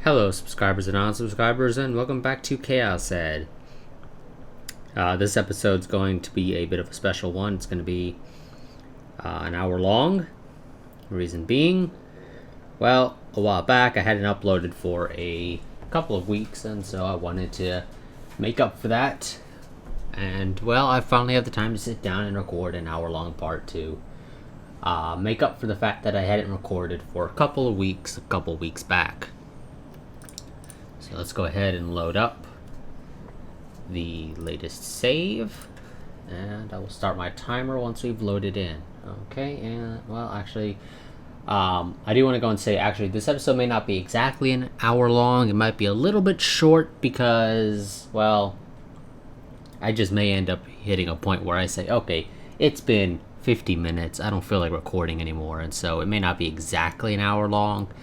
Hello, subscribers and non-subscribers, and welcome back to ChäoS. This episode's going to be a bit of a special one. It's going to be an hour long. Reason being, well, a while back I hadn't uploaded for a couple of weeks, and so I wanted to make up for that. And, well, I finally have the time to sit down and record an hour-long part to make up for the fact that I hadn't recorded for a couple of weeks back. So let's go ahead and load up the latest save, and I will start my timer once we've loaded in. Okay, and well, actually, I do want to go and say, actually, this episode may not be exactly an hour long. It might be a little bit short because, well, I just may end up hitting a point where I say, okay, it's been 50 minutes. I don't feel like recording anymore, and so it may not be exactly an hour long.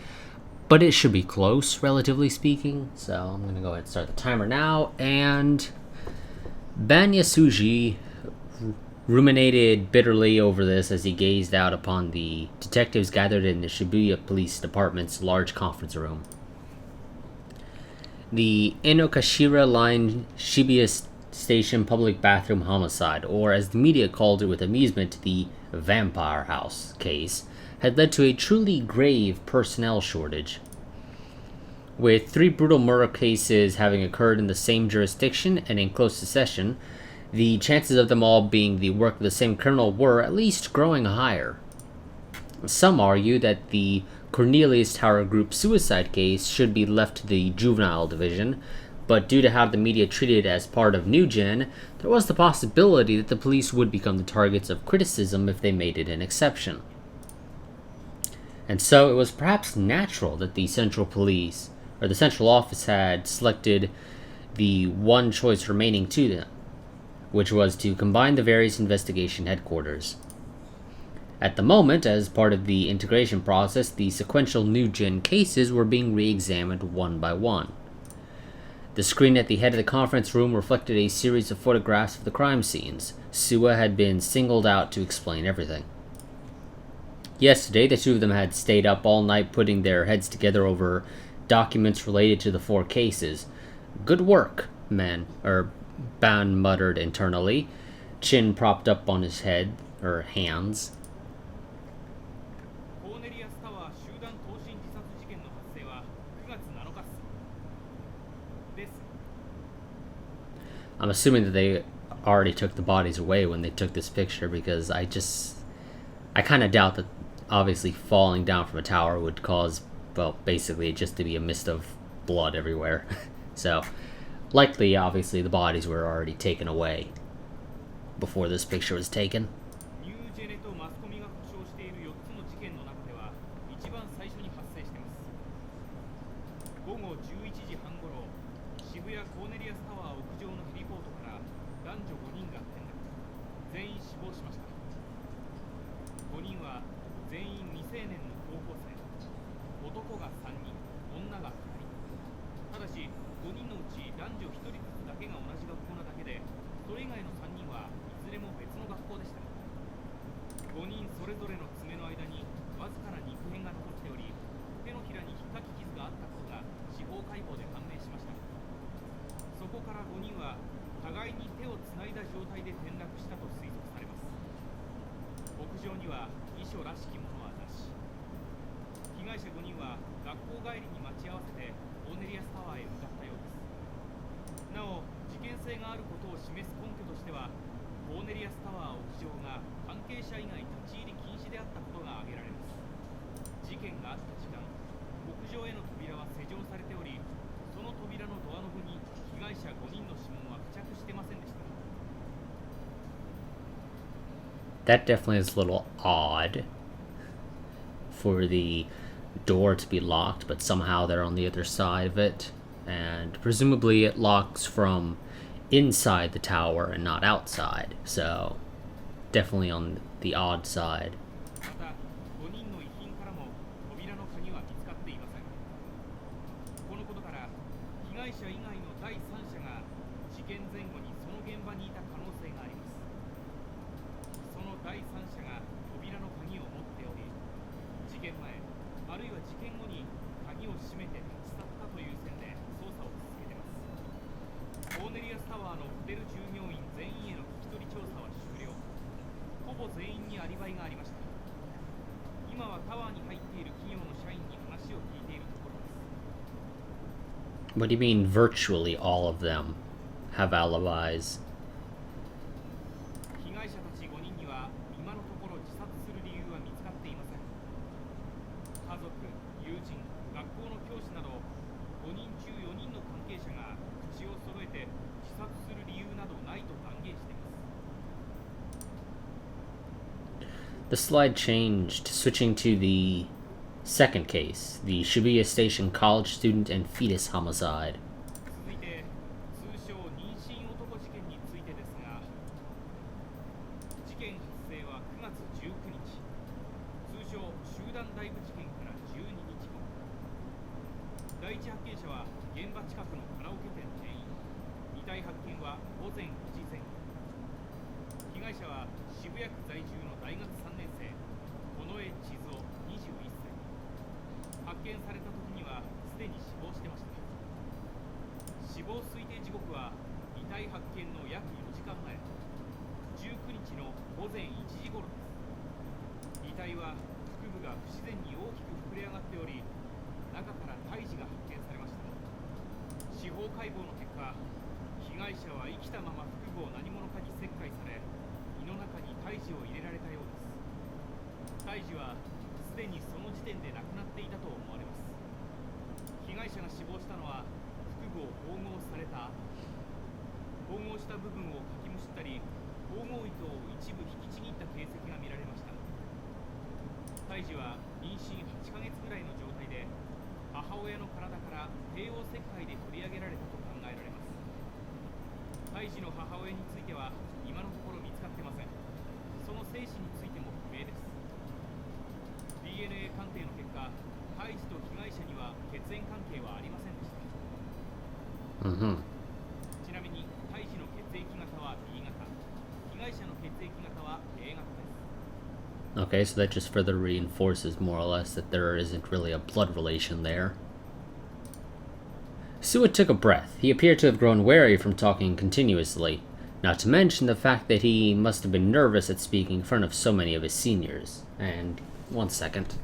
But it should be close, relatively speaking. So I'm going to go ahead and start the timer now. And Ben Yasuji ruminated bitterly over this as he gazed out upon the detectives gathered in the Shibuya Police Department's large conference room. The Inokashira Line Shibuya Station Public Bathroom Homicide, or as the media called it with amusement, the Vampire House case, had led to a truly grave personnel shortage. With 3 brutal murder cases having occurred in the same jurisdiction and in close succession, the chances of them all being the work of the same criminal were at least growing higher. Some argue that the Cornelius Tower Group suicide case should be left to the juvenile division, but due to how the media treated it as part of New Gen, there was the possibility that the police would become the targets of criticism if they made it an exception. And so it was perhaps natural that the Central Office had selected the one choice remaining to them, which was to combine the various investigation headquarters. At the moment, as part of the integration process, the sequential New Gen cases were being re-examined one by one. The screen at the head of the conference room reflected a series of photographs of the crime scenes. Suwa had been singled out to explain everything. Yesterday, the 2 of them had stayed up all night putting their heads together over documents related to the 4 cases. Good work, Ban muttered internally, chin propped up on his hands. I'm assuming that they already took the bodies away when they took this picture, because I kind of doubt that obviously falling down from a tower would cause, well, basically just to be a mist of blood everywhere. So, likely, obviously, the bodies were already taken away before this picture was taken. That definitely is a little odd for the door to be locked, but somehow they're on the other side of it, and presumably it locks from inside the tower and not outside, so definitely on the odd side. あるいは事件後に鍵を閉めて立ち去ったとぼ全員にアリバイがありました。今はタワーに入っている企業の社員に話を聞いているところです。 What do you mean virtually all of them have alibis? 被害者たち5人には今のところ自殺する理由は見つかっていません。家族、友人、学校の教師など5人中4人の関係者が口を揃えて自殺する理由などないと断言しています。 The slide changed, switching to the second case, the Shibuya Station college student and fetus homicide. 続いて通称妊娠男事件についてですが、事件発生は9月19日、通称集団ダイブ事件から12日後。第一発見者は現場近くのカラオケ店店員。遺体発見は午前9時前後。被害者は渋谷区在住の大学3年生、尾上千鶴21歳。発見された時にはすでに死亡してました。死亡推定時刻は遺体発見の約4時間前、19日の午前1時頃です。遺体は腹部が不自然に大きく膨れ上がっており、中から胎児が発見されました。司法解剖の結果、被害者は生きたまま腹部を何者かに切開され、胃の中に胎児を入れられたようです。胎児はすでにその時点で亡くなっていたと思われます。被害者が死亡したのは腹部を縫合された後、縫合した部分をかきむしったり、縫合糸を一部引きちぎった形跡が見られました。胎児は妊娠8ヶ月ぐらいの状態で、母親の体から帝王切開で取り上げられたと考えられます。胎児の母親については今のところ見つかってません。その生死についても不明です。 DNA 鑑定の結果、胎児と被害者には血縁関係はありませんでした。ちなみに胎児の血液型は B 型、被害者の血液型は A 型です。 Okay, so that just further reinforces more or less that there isn't really a blood relation there. Suwa took a breath. He appeared to have grown wary from talking continuously, not to mention the fact that he must have been nervous at speaking in front of so many of his seniors. And 1 second.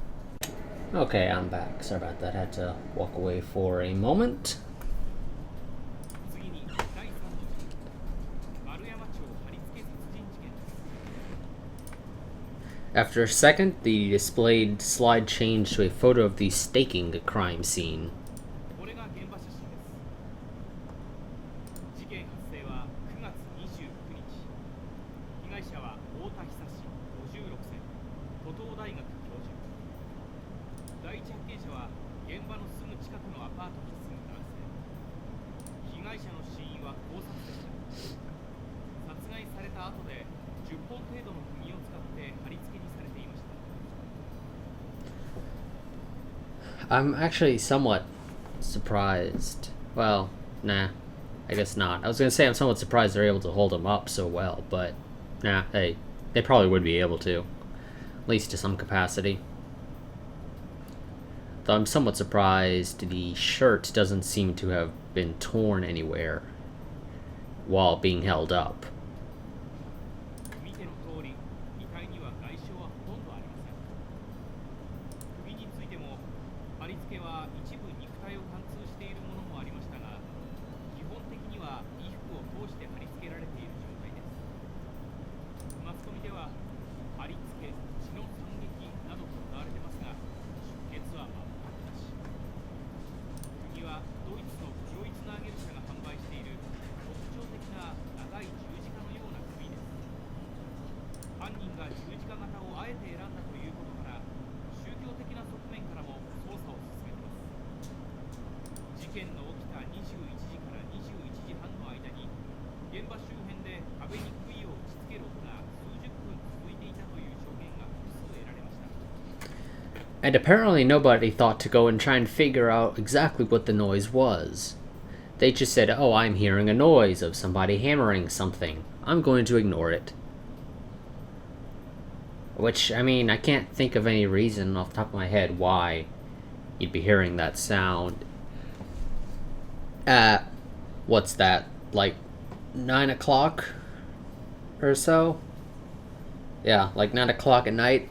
Okay, I'm back. Sorry about that. I had to walk away for a moment. 次に第3事件、丸山町貼り付け殺人事件です。 After a second, the displayed slide changed to a photo of the staking crime scene. これが現場写真です。事件発生は9月29日。被害者は太田久志56歳、都東大学教授。第一発見者は現場のすぐ近くのアパートに住む男性。被害者の死因は絞殺でした。殺害された後で10本程度の釘を使って貼り付けにされていました。 I'm actually somewhat surprised. Well, nah, I guess not. I was gonna say I'm somewhat surprised they're able to hold him up so well, but nah, hey, they probably would be able to, at least to some capacity. Though I'm somewhat surprised the shirt doesn't seem to have been torn anywhere while being held up. 見ての通り、遺体には外傷はほとんどありません。首についても貼り付けは一部肉体を貫通しているものもありましたが、基本的には衣服を通して貼り付けられている状態です。マスコミでは貼り付け、血の惨劇などと謳われてますが、出血は全くなし。釘はドイツの黒いつなげる社が販売している特徴的な長い十字架のような杭です。犯人が十字架型をあえて選んだということから、宗教的な側面からも捜査を進めています。事件の起きた21時から21時半の間に、現場周辺で壁に杭を打ち付ける音が数十分続いていたという証言が複数得られました。 And apparently nobody thought to go and try and figure out exactly what the noise was. They just said, oh, I'm hearing a noise of somebody hammering something. I'm going to ignore it. Which, I mean, I can't think of any reason off the top of my head why you'd be hearing that sound at, what's that, like 9 o'clock or so? Yeah, like 9 o'clock at night.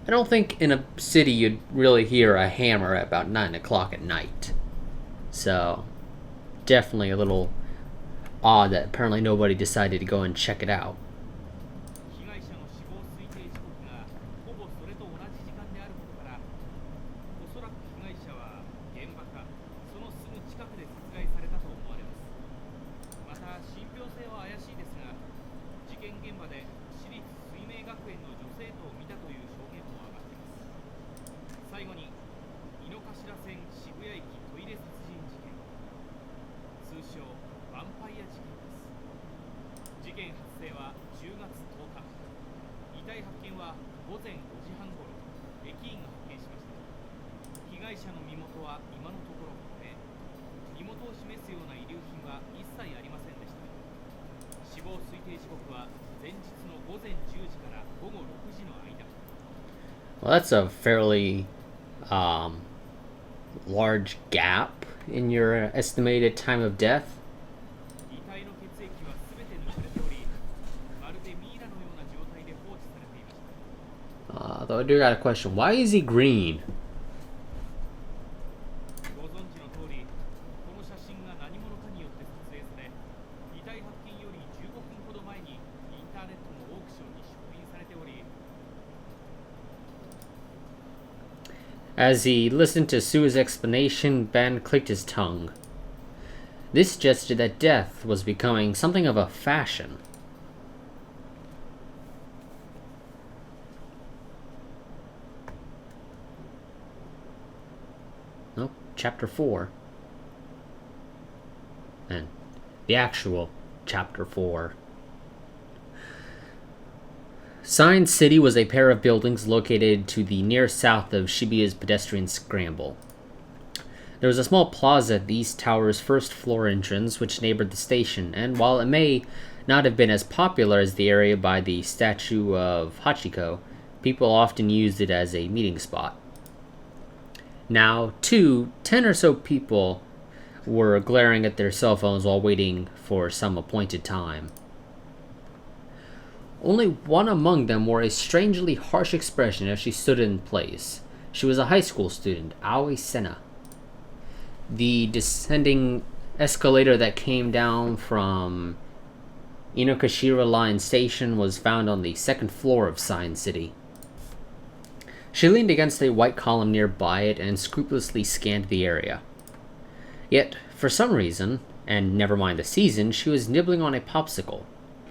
I don't think in a city you'd really hear a hammer at about 9 o'clock at night. So, definitely a little odd that apparently nobody decided to go and check it out. 被害者の死亡推定時刻がほぼそれと同じ時間であることから、おそらく被害者は現場かそのすぐ近くで殺害されたと思われます。また信憑性は怪しいですが、事件現場で私立水明学園の女生徒を見たという証言も上がっています。最後に井の頭線渋谷駅トイレ殺人事件、通称ヴァンパイア事件です。事件発生は10月10日、遺体発見は午前5時半ごろ、駅員が発見しました。被害者の身元は今のところ不明、身元を示すような遺留品は一切ありませんでした。死亡推定時刻は前日の午前10時から午後6時の間。 Well, that's a fairly large gap in your estimated time of death. 遺体の血液はすべて抜かれており、まるでミイラのような状態で放置されていました。 Though I do got a question. Why is he green? ご存知の通り、この写真が何者かによって撮影され、遺体発見より15分ほど前にインターネットのオークションに出品されており、 As he listened to Sue's explanation, Ben clicked his tongue. This suggested that death was becoming something of a fashion. Nope, chapter 4. And the actual chapter 4. Science City was a pair of buildings located to the near south of Shibuya's pedestrian scramble. There was a small plaza at the East Tower's first floor entrance which neighbored the station, and while it may not have been as popular as the area by the statue of Hachiko, people often used it as a meeting spot. Now, 10 or so people were glaring at their cell phones while waiting for some appointed time. Only one among them wore a strangely harsh expression as she stood in place. She was a high school student, Aoi Sena. The descending escalator that came down from Inokashira Line Station was found on the second floor of Science City. She leaned against a white column nearby it and scrupulously scanned the area. Yet, for some reason, and never mind the season, she was nibbling on a popsicle,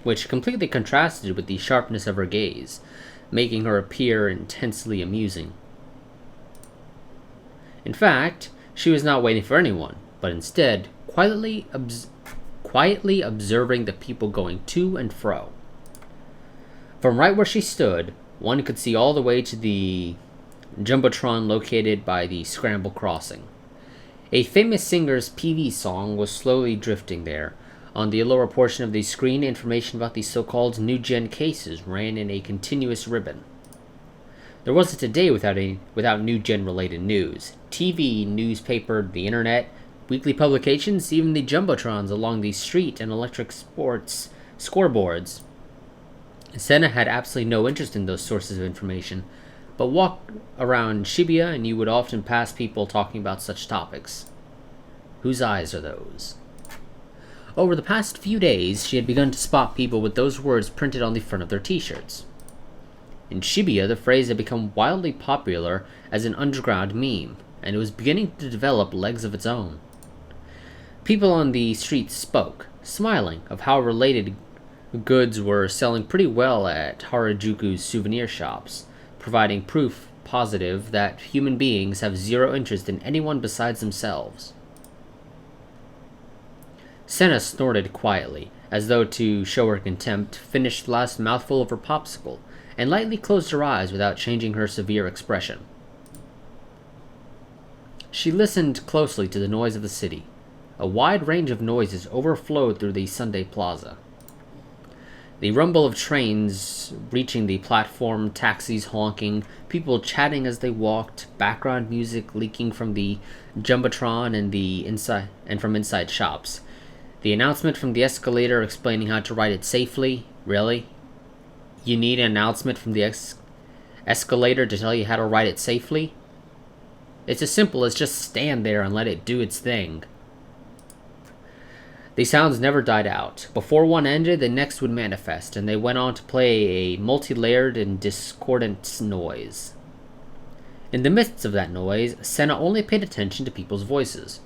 which completely contrasted with the sharpness of her gaze, making her appear intensely amusing. In fact, she was not waiting for anyone, but instead quietly observing the people going to and fro. From right where she stood, one could see all the way to the Jumbotron located by the Scramble Crossing. A famous singer's PV song was slowly drifting there. On the lower portion of the screen, information about the so-called new-gen cases ran in a continuous ribbon. There wasn't a day without new-gen related news. TV, newspaper, the internet, weekly publications, even the Jumbotrons along the street and electric sports scoreboards. Sena had absolutely no interest in those sources of information, but walk around Shibuya and you would often pass people talking about such topics. Whose eyes are those? Over the past few days, she had begun to spot people with those words printed on the front of their t-shirts. In Shibuya, the phrase had become wildly popular as an underground meme, and it was beginning to develop legs of its own. People on the streets spoke, smiling, of how related goods were selling pretty well at Harajuku's souvenir shops, providing proof positive that human beings have zero interest in anyone besides themselves. Sena snorted quietly, as though to show her contempt, finished the last mouthful of her popsicle, and lightly closed her eyes without changing her severe expression. She listened closely to the noise of the city. A wide range of noises overflowed through the Sunday Plaza. The rumble of trains reaching the platform, taxis honking, people chatting as they walked, background music leaking from the Jumbotron and from inside shops. The announcement from the escalator explaining how to ride it safely, really? You need an announcement from the escalator to tell you how to ride it safely? It's as simple as just stand there and let it do its thing. The sounds never died out. Before one ended, the next would manifest, and they went on to play a multi-layered and discordant noise. In the midst of that noise, Senna only paid attention to people's voices.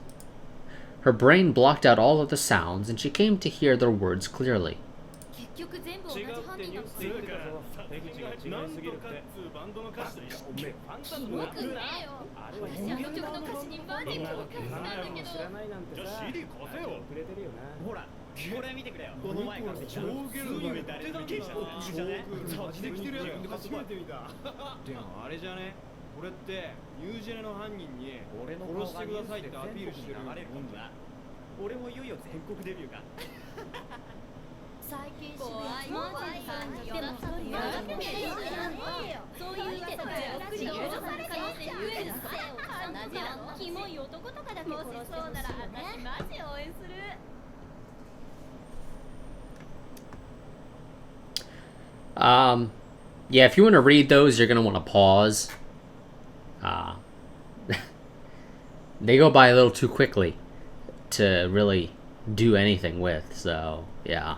Her brain blocked out all other sounds, and she came to hear their words clearly. Yeah, if you want to read those, you're going to want to pause. They go by a little too quickly to really do anything with, so yeah.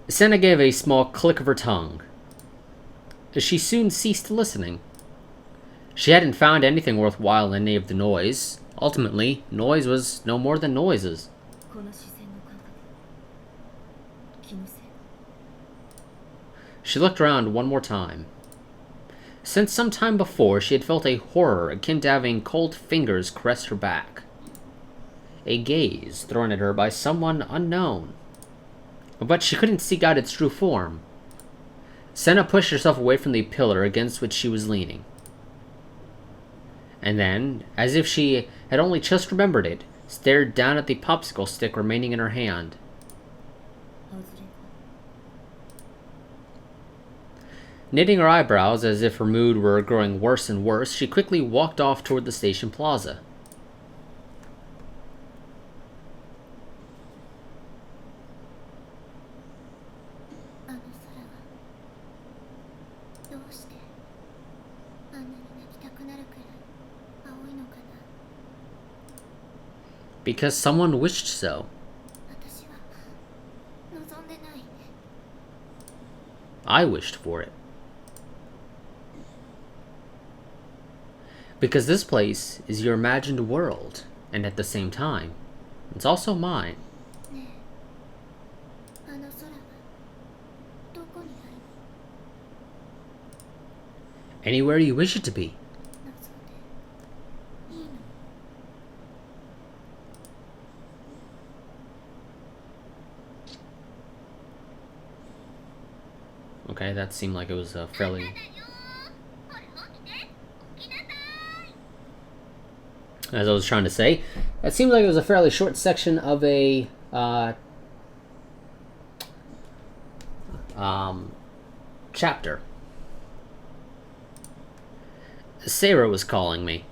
Senna gave a small click of her tongue. She soon ceased listening. She hadn't found anything worthwhile in any of the noise. Ultimately, noise was no more than noises. She looked around one more time. Since some time before, she had felt a horror akin to having cold fingers caress her back. A gaze thrown at her by someone unknown. But she couldn't seek out its true form. Senna pushed herself away from the pillar against which she was leaning. And then, as if she had only just remembered it, stared down at the popsicle stick remaining in her hand. Knitting her eyebrows as if her mood were growing worse and worse, she quickly walked off toward the station plaza. Because someone wished so. I wished for it. Because this place is your imagined world, and at the same time, it's also mine. Anywhere you wish it to be. Okay, that seemed like it was a fairly... As I was trying to say, that seemed like it was a fairly short section of a chapter. Sarah was calling me.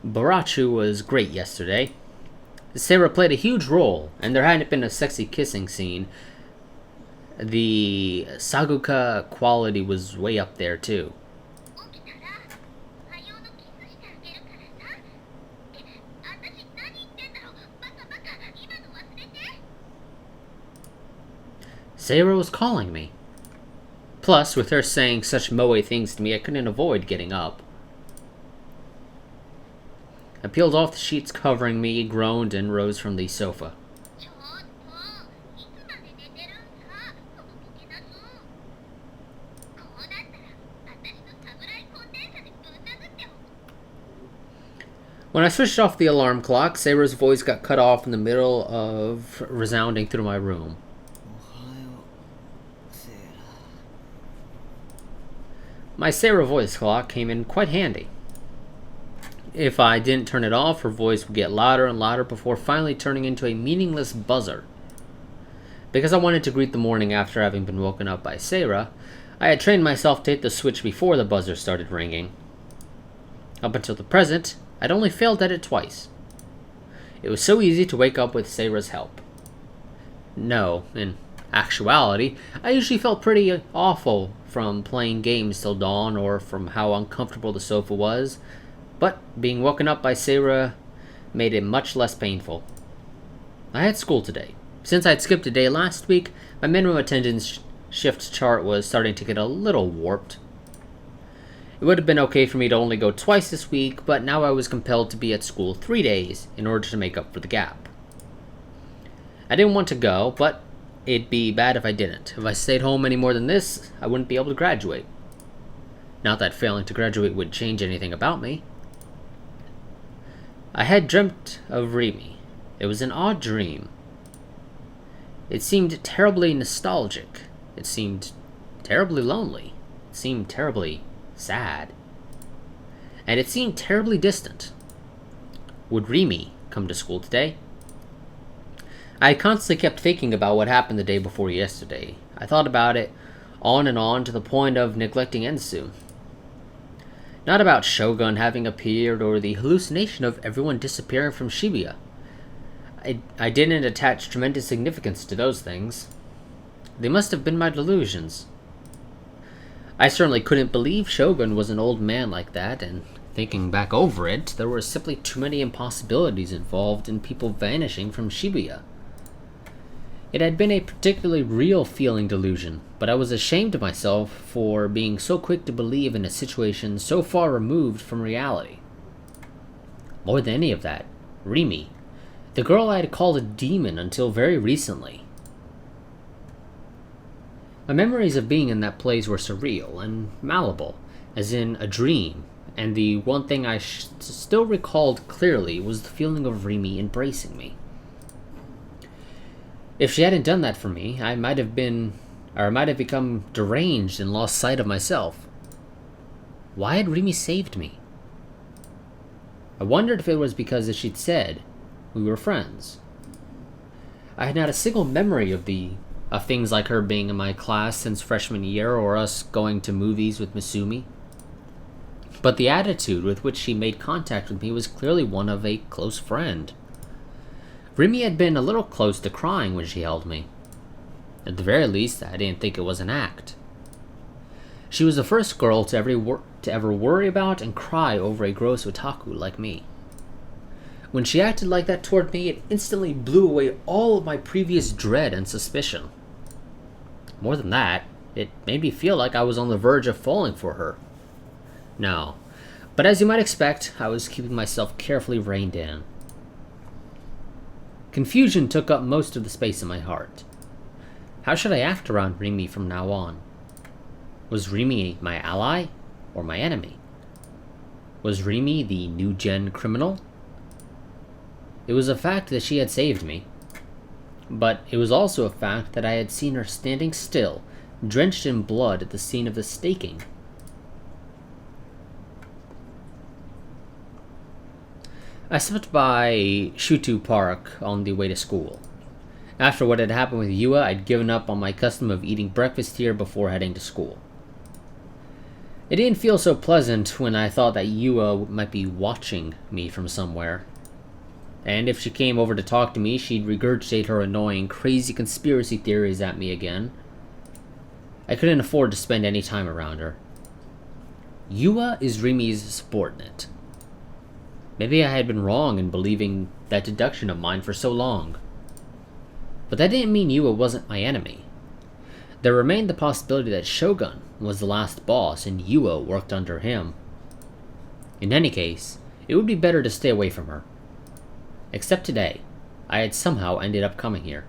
Barachu was great yesterday. Sarah played a huge role, and there hadn't been a sexy kissing scene. The Saguka quality was way up there, too. Sarah was calling me. Plus, with her saying such moe things to me, I couldn't avoid getting up. I peeled off the sheets covering me, groaned, and rose from the sofa. When I switched off the alarm clock, Sarah's voice got cut off in the middle of resounding through my room. My Sarah voice clock came in quite handy. If I didn't turn it off, her voice would get louder and louder before finally turning into a meaningless buzzer. Because I wanted to greet the morning after having been woken up by Sarah, I had trained myself to hit the switch before the buzzer started ringing. Up until the present, I'd only failed at it twice. It was so easy to wake up with Sarah's help. No, in actuality, I usually felt pretty awful from playing games till dawn or from how uncomfortable the sofa was, but being woken up by Sarah made it much less painful. I had school today. Since I'd skipped a day last week, my minimum attendance shift chart was starting to get a little warped. It would have been okay for me to only go twice this week, but now I was compelled to be at school 3 days in order to make up for the gap. I didn't want to go, but it'd be bad if I didn't. If I stayed home any more than this, I wouldn't be able to graduate. Not that failing to graduate would change anything about me. I had dreamt of Remy. It was an odd dream. It seemed terribly nostalgic. It seemed terribly lonely. It seemed terribly sad. And it seemed terribly distant. Would Remy come to school today? I constantly kept thinking about what happened the day before yesterday. I thought about it on and on to the point of neglecting Ensu. Not about Shogun having appeared or the hallucination of everyone disappearing from Shibuya. I didn't attach tremendous significance to those things. They must have been my delusions. I certainly couldn't believe Shogun was an old man like that, and thinking back over it, there were simply too many impossibilities involved in people vanishing from Shibuya. It had been a particularly real-feeling delusion, but I was ashamed of myself for being so quick to believe in a situation so far removed from reality. More than any of that, Remy, the girl I had called a demon until very recently. My memories of being in that place were surreal and malleable, as in a dream, and the one thing I still recalled clearly was the feeling of Remy embracing me. If she hadn't done that for me, I might have become deranged and lost sight of myself. Why had Remy saved me? I wondered if it was because, as she'd said, we were friends. I had not a single memory of things like her being in my class since freshman year or us going to movies with Misumi. But the attitude with which she made contact with me was clearly one of a close friend. Remy had been a little close to crying when she held me. At the very least, I didn't think it was an act. She was the first girl to ever worry about and cry over a gross otaku like me. When she acted like that toward me, it instantly blew away all of my previous dread and suspicion. More than that, it made me feel like I was on the verge of falling for her. No, but as you might expect, I was keeping myself carefully reined in. Confusion took up most of the space in my heart. How should I act around Remy from now on? Was Remy my ally or my enemy? Was Remy the new-gen criminal? It was a fact that she had saved me, but it was also a fact that I had seen her standing still, drenched in blood at the scene of the staking. I stopped by Shuto Park on the way to school. After what had happened with Yua, I'd given up on my custom of eating breakfast here before heading to school. It didn't feel so pleasant when I thought that Yua might be watching me from somewhere. And if she came over to talk to me, she'd regurgitate her annoying, crazy conspiracy theories at me again. I couldn't afford to spend any time around her. Yua is Remy's subordinate. Maybe I had been wrong in believing that deduction of mine for so long. But that didn't mean Yua wasn't my enemy. There remained the possibility that Shogun was the last boss and Yua worked under him. In any case, it would be better to stay away from her. Except today, I had somehow ended up coming here.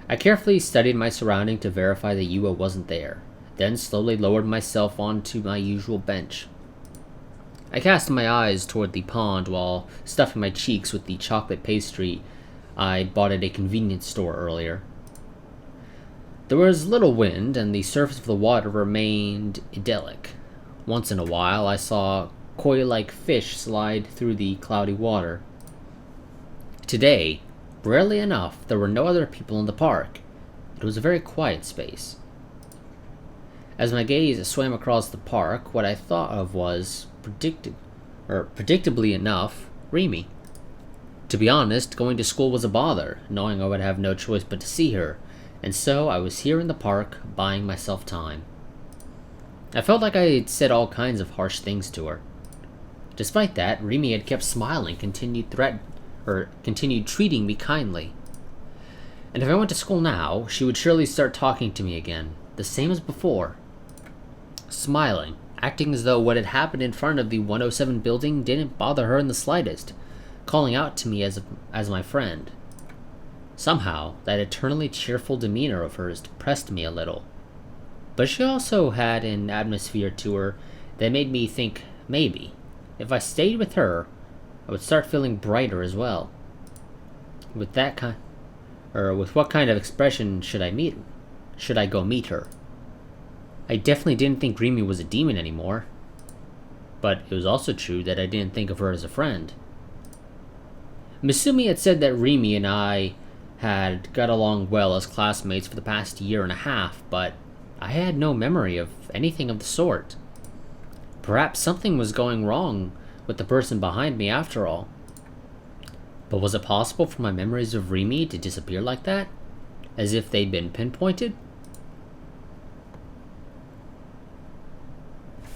I carefully studied my surrounding to verify that Yua wasn't there, then slowly lowered myself onto my usual bench. I cast my eyes toward the pond while stuffing my cheeks with the chocolate pastry I bought at a convenience store earlier. There was little wind, and the surface of the water remained idyllic. Once in a while, I saw koi-like fish slide through the cloudy water. Today, rarely enough, there were no other people in the park. It was a very quiet space. As my gaze swam across the park, what I thought of was, predictably enough, Remy. To be honest, going to school was a bother, knowing I would have no choice but to see her, And so I was here in the park, buying myself time. I felt like I had said all kinds of harsh things to her. Despite that, Remy had kept smiling, continued treating me kindly. And if I went to school now, she would surely start talking to me again, the same as before. Smiling, acting as though what had happened in front of the 107 building didn't bother her in the slightest, calling out to me as my friend. Somehow, that eternally cheerful demeanor of hers depressed me a little. But she also had an atmosphere to her that made me think maybe, if I stayed with her, I would start feeling brighter as well. With what kind of expression should I go meet her? I definitely didn't think Remy was a demon anymore. But it was also true that I didn't think of her as a friend. Misumi had said that Remy and I had got along well as classmates for the past year and a half, but I had no memory of anything of the sort. Perhaps something was going wrong with the person behind me after all. But was it possible for my memories of Remy to disappear like that? As if they'd been pinpointed?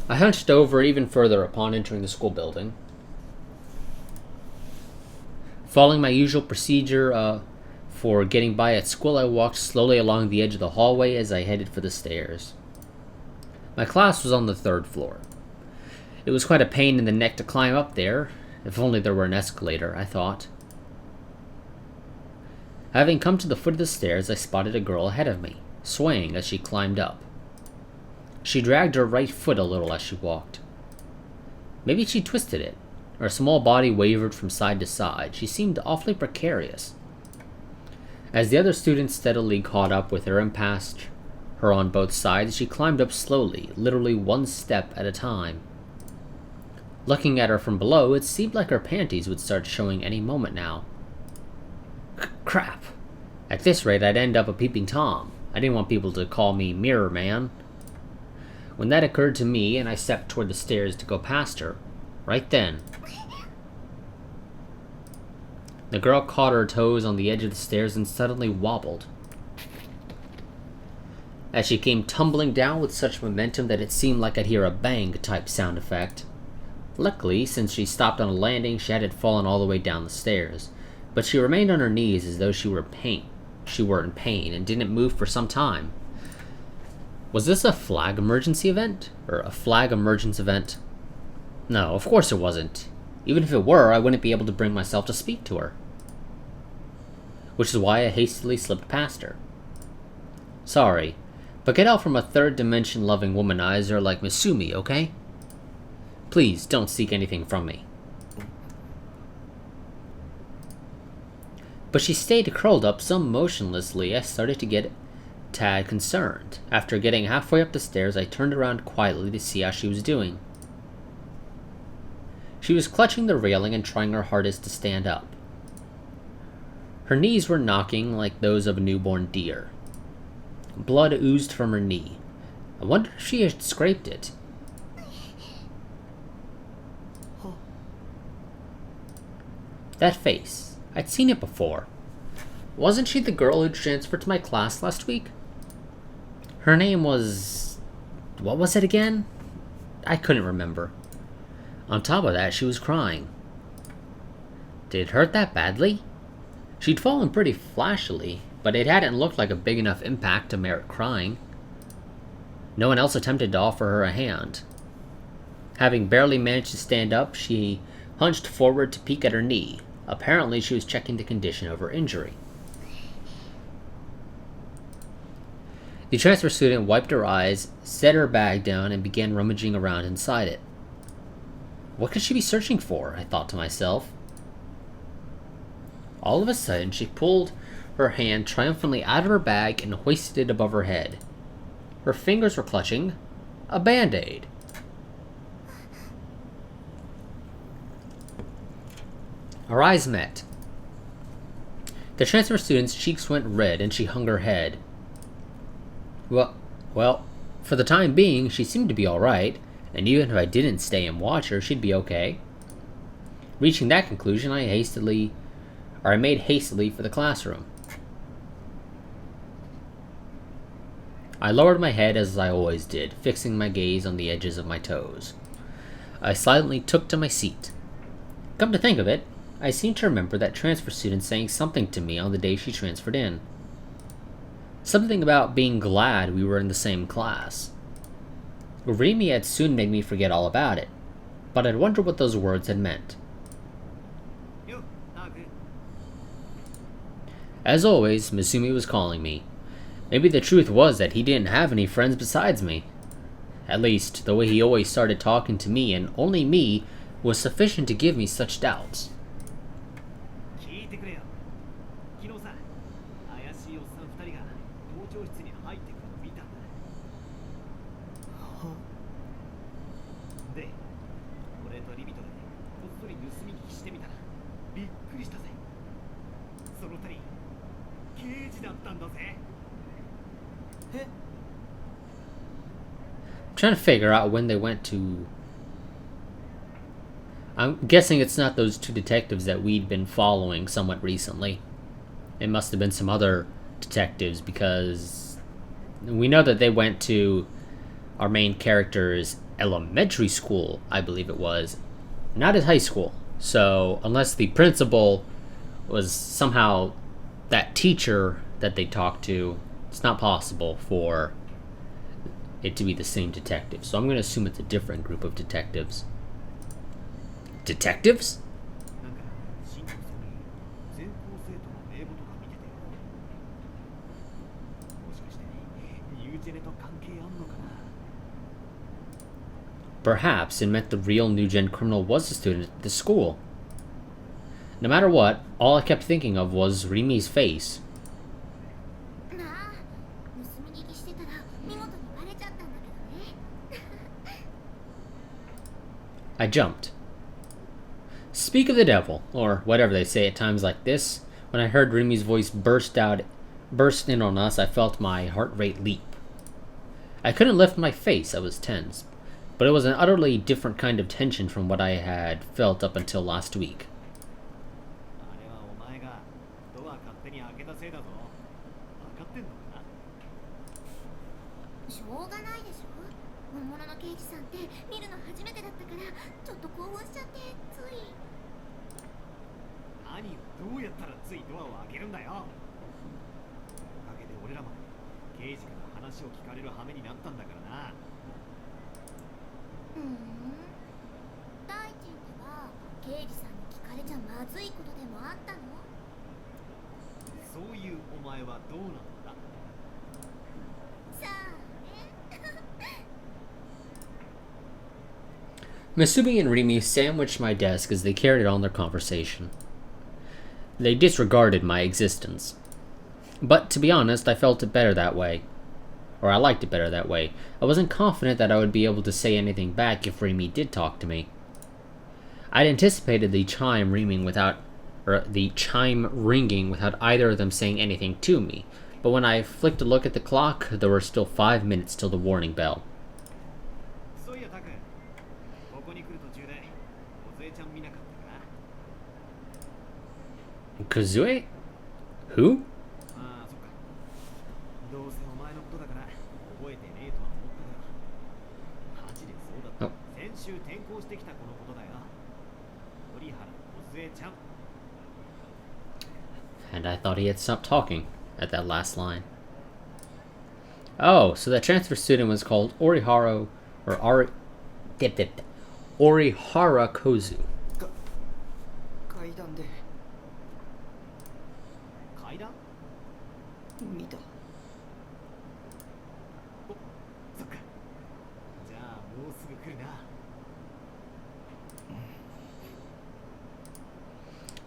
I hunched over even further upon entering the school building. Following my usual procedure for getting by at school, I walked slowly along the edge of the hallway as I headed for the stairs. My class was on the 3rd floor. It was quite a pain in the neck to climb up there. If only there were an escalator, I thought. Having come to the foot of the stairs, I spotted a girl ahead of me, swaying as she climbed up. She dragged her right foot a little as she walked. Maybe she twisted it. Her small body wavered from side to side. She seemed awfully precarious. As the other students steadily caught up with her and passed her on both sides, she climbed up slowly, literally one step at a time. Looking at her from below, it seemed like her panties would start showing any moment now. Crap! At this rate, I'd end up a peeping Tom. I didn't want people to call me Mirror Man. When that occurred to me, and I stepped toward the stairs to go past her, right then, the girl caught her toes on the edge of the stairs and suddenly wobbled. As she came tumbling down with such momentum that it seemed like I'd hear a bang-type sound effect. Luckily, since she stopped on a landing, she hadn't fallen all the way down the stairs, but she remained on her knees as though she were in pain and didn't move for some time. Was this a flag emergency event? Or a flag emergence event? No, of course it wasn't. Even if it were, I wouldn't be able to bring myself to speak to her. Which is why I hastily slipped past her. Sorry, but get out from a third-dimension loving womanizer like Misumi, okay? Please, don't seek anything from me. But she stayed curled up so motionlessly I started to get a tad concerned. After getting halfway up the stairs, I turned around quietly to see how she was doing. She was clutching the railing and trying her hardest to stand up. Her knees were knocking like those of a newborn deer. Blood oozed from her knee. I wondered if she had scraped it. That face. I'd seen it before. Wasn't she the girl who transferred to my class last week? Her name was... what was it again? I couldn't remember. On top of that, she was crying. Did it hurt that badly? She'd fallen pretty flashily, but it hadn't looked like a big enough impact to merit crying. No one else attempted to offer her a hand. Having barely managed to stand up, she hunched forward to peek at her knee. Apparently, she was checking the condition of her injury. The transfer student wiped her eyes, set her bag down, and began rummaging around inside it. What could she be searching for? I thought to myself. All of a sudden, she pulled her hand triumphantly out of her bag and hoisted it above her head. Her fingers were clutching a Band-Aid. Our eyes met. The transfer student's cheeks went red and she hung her head. Well, for the time being, she seemed to be alright, and even if I didn't stay and watch her, she'd be okay. Reaching that conclusion, I made hastily for the classroom. I lowered my head as I always did, fixing my gaze on the edges of my toes. I silently took to my seat. Come to think of it, I seem to remember that transfer student saying something to me on the day she transferred in. Something about being glad we were in the same class. Rimi had soon made me forget all about it, but I'd wonder what those words had meant. As always, Misumi was calling me. Maybe the truth was that he didn't have any friends besides me. At least, the way he always started talking to me, and only me, was sufficient to give me such doubts. I'm trying to figure out when they went to... I'm guessing it's not those two detectives that we'd been following somewhat recently. It must have been some other detectives, because we know that they went to our main character's elementary school, I believe it was, not his high school. So unless the principal was somehow that teacher that they talked to, it's not possible for it to be the same detective. So I'm going to assume it's a different group of detectives. Detectives? Perhaps it meant the real new gen criminal was a student at the school. No matter what, all I kept thinking of was Rimi's face. I jumped. Speak of the devil, or whatever they say at times like this. When I heard Rimi's voice burst in on us, I felt my heart rate leap. I couldn't lift my face, I was tense, but it was an utterly different kind of tension from what I had felt up until last week. Misumi and Rimi sandwiched my desk as they carried on their conversation. They disregarded my existence. But to be honest, I felt it better that way. Or I liked it better that way. I wasn't confident that I would be able to say anything back if Rimi did talk to me. I'd anticipated the chime ringing without either of them saying anything to me, but when I flicked a look at the clock, there were still 5 minutes till the warning bell. Kazue? Who? Oh. And I thought he had stopped talking at that last line. Oh, so that transfer student was called Orihara Kozu.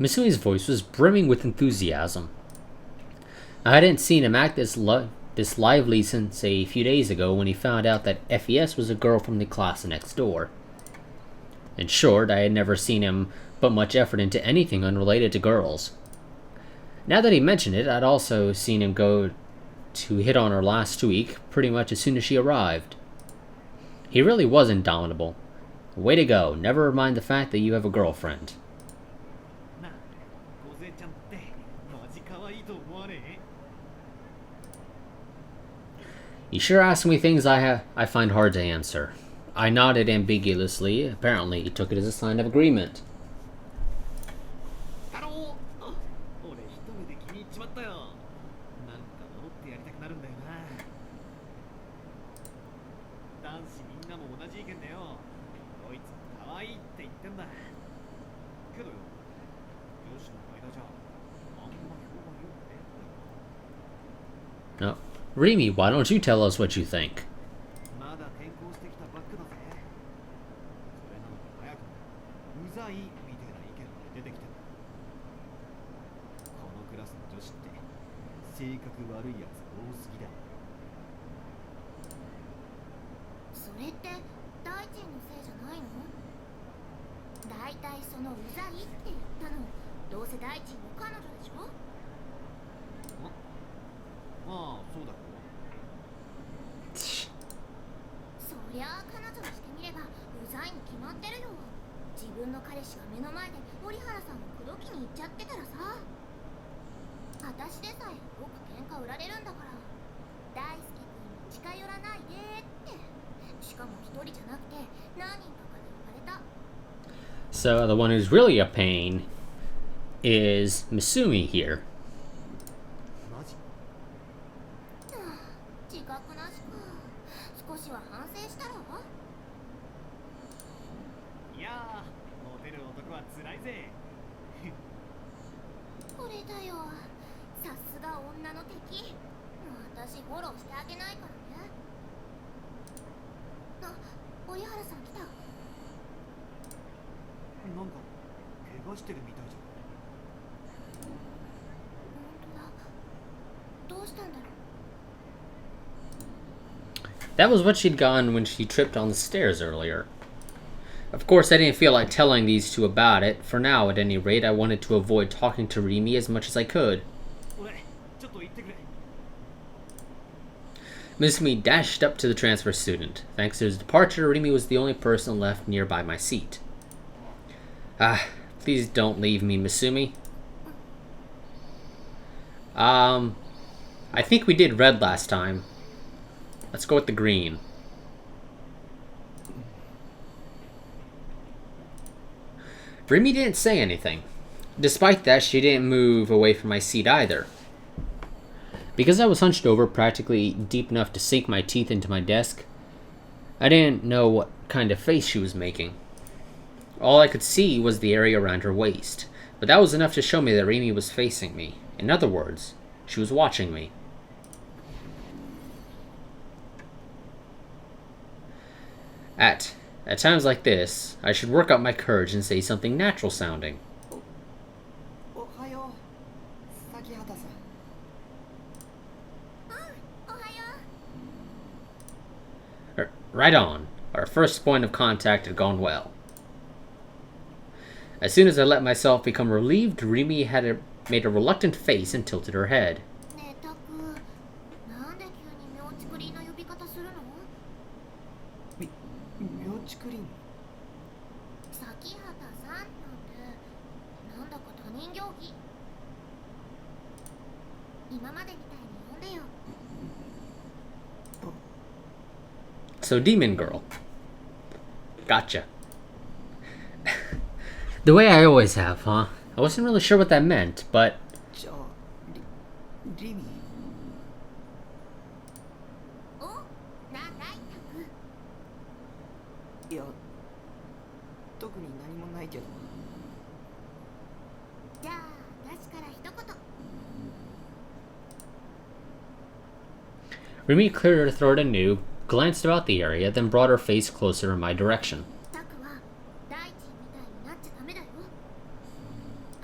Misumi's voice was brimming with enthusiasm. I hadn't seen him act this lively since a few days ago when he found out that FES was a girl from the class next door. In short, I had never seen him put much effort into anything unrelated to girls. Now that he mentioned it, I'd also seen him go to hit on her last week, pretty much as soon as she arrived. He really was indomitable. Way to go, never mind the fact that you have a girlfriend. You sure ask me things I find hard to answer. I nodded ambiguously. Apparently, he took it as a sign of agreement. 太郎、俺一目で気に入っちまったよ。なんか守ってやりたくなるんだよな。男子みんなも同じ意見だよ。こいつ可愛いって言ってんだ。けどよ、女子の間じゃあんま評判良くねえんだよ。 Oh. Remy, why don't you tell us what you think? まだ転校してきたばっかだぜ。それなのに早くもうざいみたいな意見まで出てきてる。このクラスの女子って性格悪いやつ多すぎだ。それって大臣のせいじゃないの？だいたいそのうざいって言ったのどうせ大臣の彼女でしょ？まあそうだけど。そりゃあ彼女にしてみればうざいに決まってるよ。自分の彼氏が目の前で折原さんを口説きに行っちゃってたらさ、私でさえよく喧嘩売られるんだから、大好き君に近寄らないでって。しかも一人じゃなくて何人かから言われた。 So, the one who's really a pain is Misumi here. マジ？自覚なしか。少しは反省したろ？いやー、モテる男は辛いぜ。これだよ。さすが女の敵。私フォローしてあげないからね。あ、折原さん来た。なんか怪我してるみたいじゃん。本当だ。どうしたんだろう。 That was what she'd gotten when she tripped on the stairs earlier. Of course, I didn't feel like telling these two about it. For now, at any rate, I wanted to avoid talking to Remy as much as I could. 俺、ちょっと言ってくれ。 Misumi dashed up to the transfer student. Thanks to his departure, Remy was the only person left nearby my seat. Ah, please don't leave me, Misumi. I think we did red last time. Let's go with the green. Remy didn't say anything. Despite that, she didn't move away from my seat either. Because I was hunched over practically deep enough to sink my teeth into my desk, I didn't know what kind of face she was making. All I could see was the area around her waist, but that was enough to show me that Remy was facing me. In other words, she was watching me. At times like this, I should work up my courage and say something natural sounding. おはよう、崎畑さん。おはよう。 Right on. Our first point of contact had gone well. As soon as I let myself become relieved, Remy made a reluctant face and tilted her head. ねえタク、なんで急に妙ちくりの呼び方するの？妙ちくりん。崎畑さんなんてなんだか他人行儀。今までみたいに呼んでよ。 So, Demon Girl. Gotcha. The way I always have, huh? I wasn't really sure what that meant, but... じゃあ、リミ。お、なんだいタク。いや、特に何もないけど。じゃあ私から一言。 Remy cleared her throat anew, glanced about the area, then brought her face closer in my direction. タクは大臣みたいになっちゃダメだよ。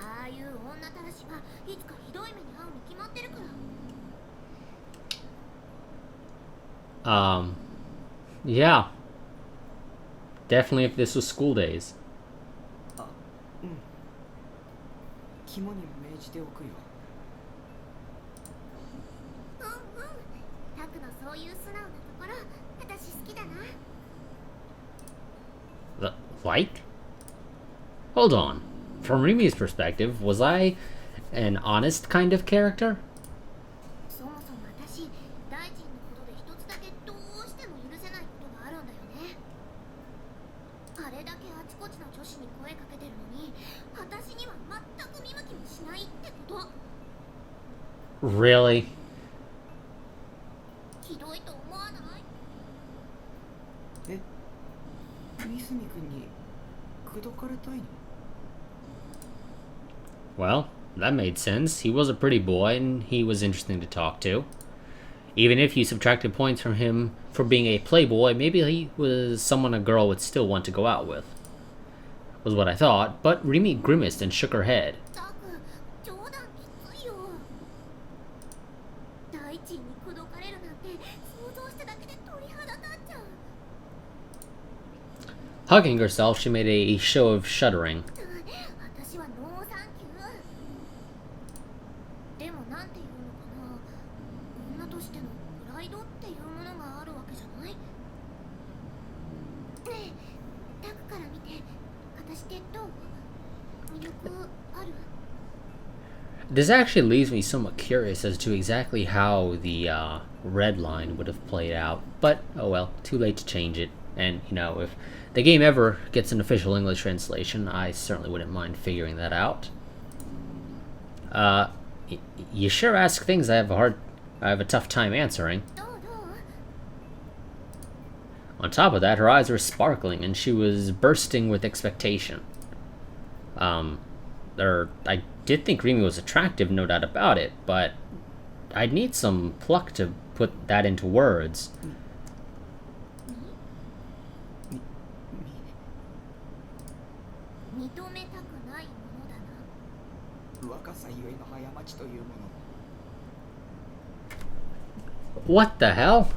ああいう女たらしはいつかひどい目に遭うに決まってるから。 Yeah. Definitely if this was school days. あ、うん。肝に銘じておくよ。うんうん。タクのそういう素直なところ、私好きだな。 Like? Hold on. From Remy's perspective, was I an honest kind of character? そもそも私、大臣のことで一つだけ士に声かけてるのに私には全く見向きもしないってこと。 Really? ひどいと思わない？え、三角君に口説かれたいの？ Well, that made sense. He was a pretty boy, and he was interesting to talk to. Even if you subtracted points from him for being a playboy, maybe he was someone a girl would still want to go out with. Was what I thought, but Rimi grimaced and shook her head. タク、冗談きついよ。大地に口説かれるなんて想像しただけで鳥肌立っちゃう。 Hugging herself, she made a show of shuddering. 私はノーサンキュー。でもなんていうのかな、女としてのプライドっていうものがあるわけじゃない？ねえ、タクから見て私ってどう？魅力ある？ This actually leaves me somewhat curious as to exactly how the red line would have played out, but oh well, too late to change it. And, you know, if the game ever gets an official English translation, I certainly wouldn't mind figuring that out. You sure ask things I have a tough time answering. どう？ On top of that, her eyes were sparkling, and she was bursting with expectation. I did think Rimi was attractive, no doubt about it, but I'd need some pluck to put that into words. 認めたくないものだな。若さゆえの過ちというもの。 What the hell?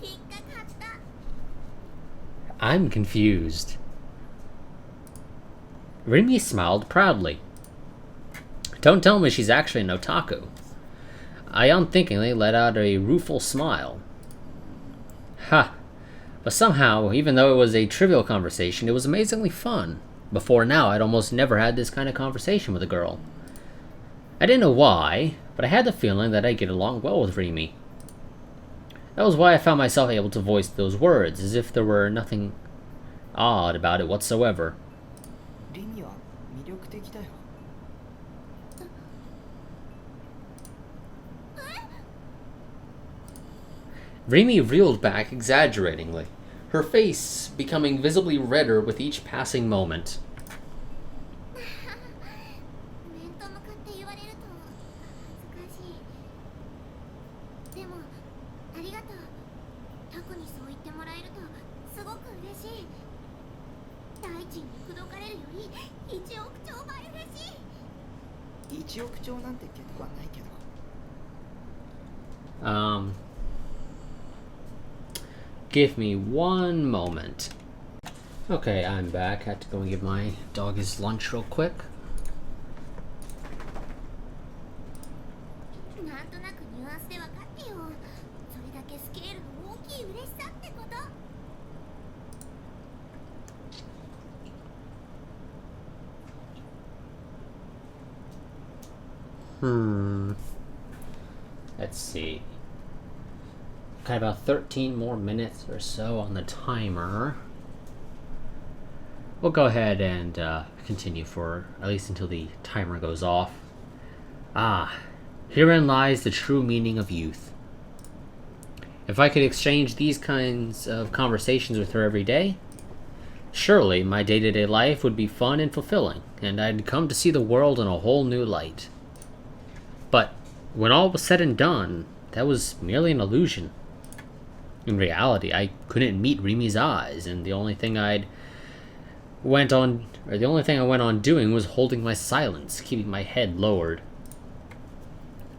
引っかかった。 I'm confused. Rimi smiled proudly. Don't tell me she's actually an otaku. I unthinkingly let out a rueful smile. Ha! But somehow, even though it was a trivial conversation, it was amazingly fun. Before now, I'd almost never had this kind of conversation with a girl. I didn't know why, but I had the feeling that I'd get along well with Rimi. That was why I found myself able to voice those words, as if there were nothing odd about it whatsoever. リミは魅力的だよ。 Rimi reeled back exaggeratingly, her face becoming visibly redder with each passing moment. 面と向かって言われると恥ずかしい。でもありがとう。タクにそう言ってもらえるとすごく嬉しい。大地に口説かれるより1億兆倍嬉しい。1億兆なんて桁はないけど。Give me one moment. Okay, I'm back. Had to go and give my dog his lunch real quick. なんとなくニュアンスで分かってよ。それだけスケールの大きい嬉しさってこと。 Let's see. Got about 13 more minutes or so on the timer. We'll go ahead and continue for at least until the timer goes off. Ah, herein lies the true meaning of youth. If I could exchange these kinds of conversations with her every day, surely my day-to-day life would be fun and fulfilling, and I'd come to see the world in a whole new light. But when all was said and done, that was merely an illusion. In reality, I couldn't meet Rimi's eyes, and the only thing I went on doing was holding my silence, keeping my head lowered.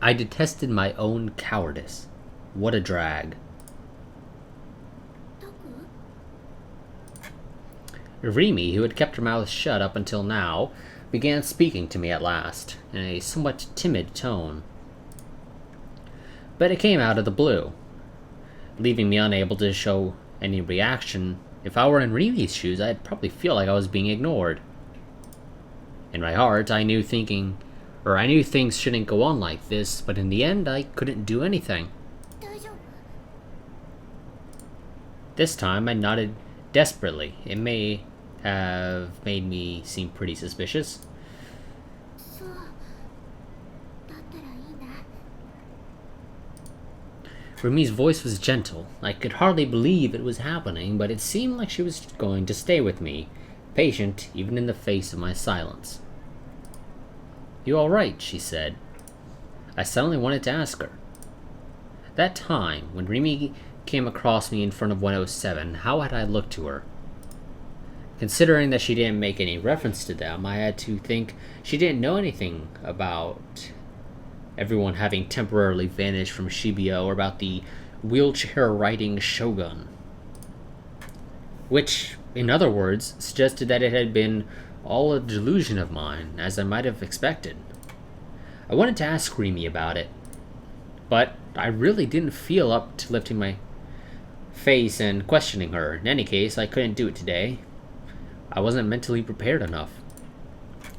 I detested my own cowardice. What a drag. タク？ Rimi, who had kept her mouth shut up until now, began speaking to me at last, in a somewhat timid tone. But it came out of the blue, leaving me unable to show any reaction. If I were in Rimi's shoes, I'd probably feel like I was being ignored. In my heart, I knew things shouldn't go on like this, but in the end, I couldn't do anything. 大丈夫？ This time I nodded desperately. It may have made me seem pretty suspicious. そうだったらいいな。 Rumi's voice was gentle. I could hardly believe it was happening, but it seemed like she was going to stay with me, patient even in the face of my silence. You alright? She said. I suddenly wanted to ask her. That time, when Rimi came across me in front of 107, how had I looked to her? Considering that she didn't make any reference to them, I had to think she didn't know anything about everyone having temporarily vanished from Shibuya or about the wheelchair-riding shogun. Which, in other words, suggested that it had been all a delusion of mine, as I might have expected. I wanted to ask Rimi about it, but I really didn't feel up to lifting my face and questioning her. In any case, I couldn't do it today. I wasn't mentally prepared enough.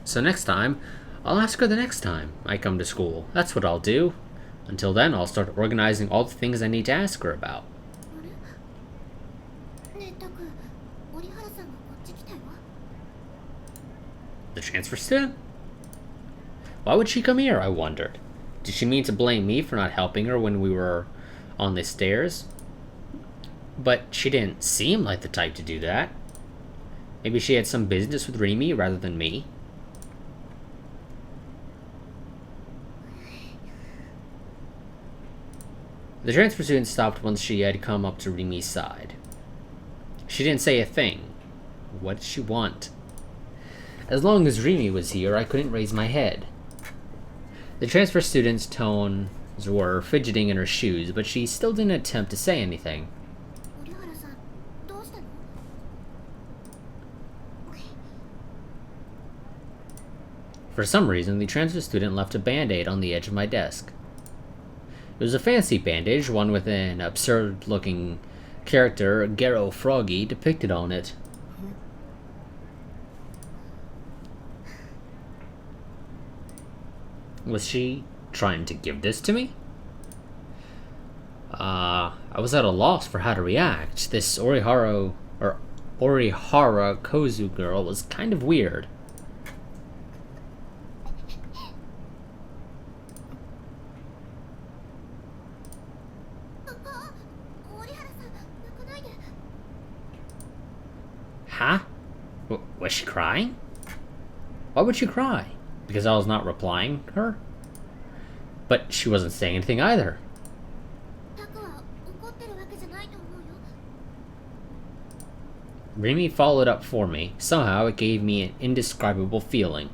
So next time, I'll ask her the next time I come to school. That's what I'll do. Until then, I'll start organizing all the things I need to ask her about. あれねえタク、折原さんがこっち来たよ。 The transfer student? Why would she come here, I wondered. Did she mean to blame me for not helping her when we were on the stairs? But she didn't seem like the type to do that. Maybe she had some business with Rimi rather than me. The transfer student stopped once she had come up to Rimi's side. She didn't say a thing. What did she want? As long as Rimi was here, I couldn't raise my head. The transfer student's tones were fidgeting in her shoes, but she still didn't attempt to say anything. 折原さん、どうしたの？ For some reason, the transfer student left a band-aid on the edge of my desk. It was a fancy bandage, one with an absurd-looking character, Gero Froggy, depicted on it. Was she trying to give this to me? I was at a loss for how to react. This Orihara Kozu girl was kind of weird. 折原さん、泣かないで。 Huh? Was she crying? Why would she cry? Because I was not replying her? But she wasn't saying anything either. タクは怒ってるわけじゃないと思うよ。 Rimi followed up for me. Somehow it gave me an indescribable feeling.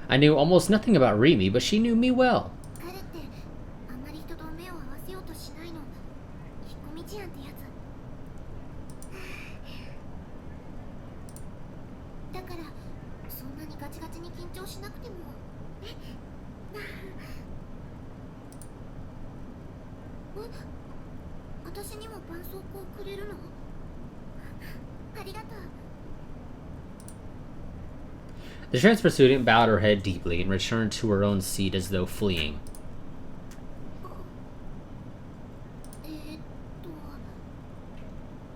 I knew almost nothing about Rimi, but she knew me well. 彼ってあまり人と目を合わせようとしないの。引っ込み思案ってやつ。だからそんなにガチガチに緊張しなくても。私にも絆創膏くれるの？ありがとう。 The transfer student bowed her head deeply and returned to her own seat as though fleeing.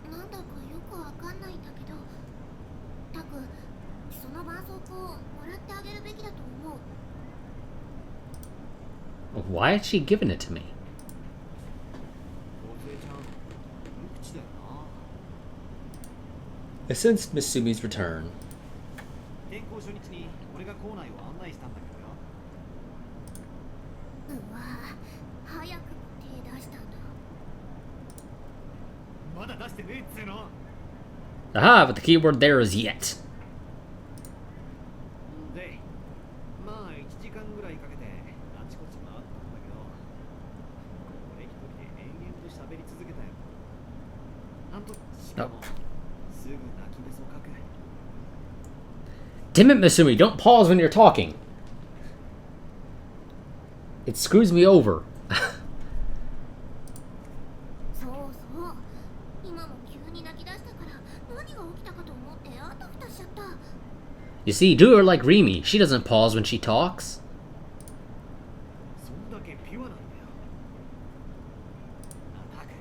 なんだかよくわかんないんだけど、タク、その絆創膏もらってあげるべきだと思う。 Why had she given it to me? 梢ちゃん、無口だよな。 I sensed Miss Sumi's return. 転校初日に俺が校内を案内したんだけどよ。うわぁ、早く手出したんだ。まだ出してねえっつうの。 Aha, but the key word there is yet. で、まあ1時間ぐらいかけてあちこち回ったんだけど、俺一人で延々と喋り続けたよ。しかもすぐ泣きべそかく。 Damn it, Misumi, don't pause when you're talking. It screws me over. そうそう。今も急に泣き出したから何が起きたかと思ってあたふたしちゃった。 You see, do her like Rimi. She doesn't pause when she talks. そんだけピュアなんだよ。なあタク、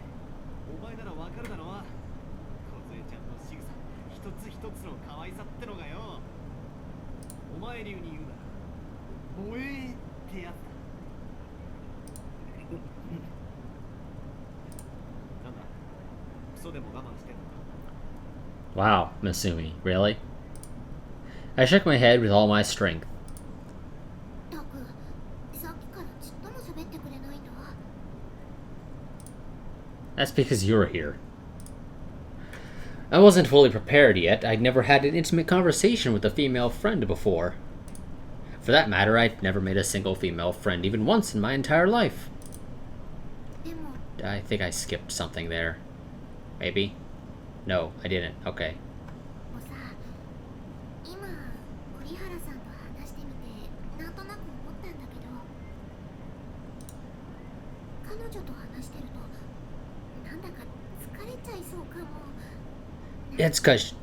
お前ならわかるだろう。の可愛さってのがよ、お前流に言うなら萌えってやつだ。なんだ、クソでも我慢してんのか。 Wow, Masumi, really? I shook my head with all my strength. タク、さっきからちっとも喋ってくれないんだ。 That's because you're here. I wasn't fully prepared yet. I'd never had an intimate conversation with a female friend before. For that matter, I'd never made a single female friend even once in my entire life. でも I think I skipped something there. Maybe? No, I didn't. Okay. もうさ、今折原さんと話してみてなんとなく思ったんだけど、彼女と話してるとなんだか疲れちゃいそうかも。 It's cause...